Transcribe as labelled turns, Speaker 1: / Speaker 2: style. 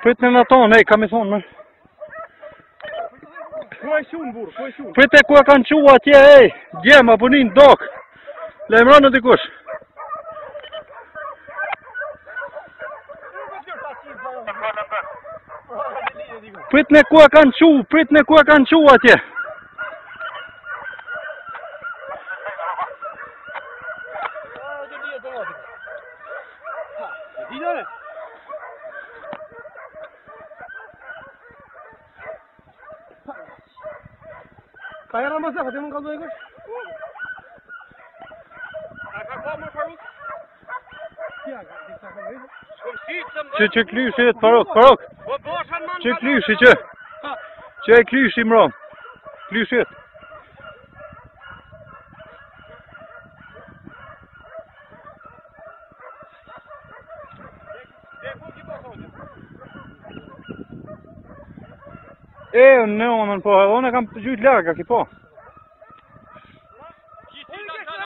Speaker 1: Prit në tonë, ej, kam i thonë, mërë.
Speaker 2: Ku e qunë, burë, ku e qunë?
Speaker 1: Prit e ku e kanë qua atje, ej, djema, punin, dok. Lejmëronë në dikush. Prit në ku e kanë qua, prit në ku e kanë qua atje.
Speaker 2: Ka jera më zefë, të më në kaldu e kësh? A ka ka më Faruk? Kja ka, disa ka vejtë?
Speaker 1: Që klyshi e të Faruk. Që klyshi që? Që e klyshi më rom. Klyshi e të. E, në onën po, unë e kam gjujt larga ki po.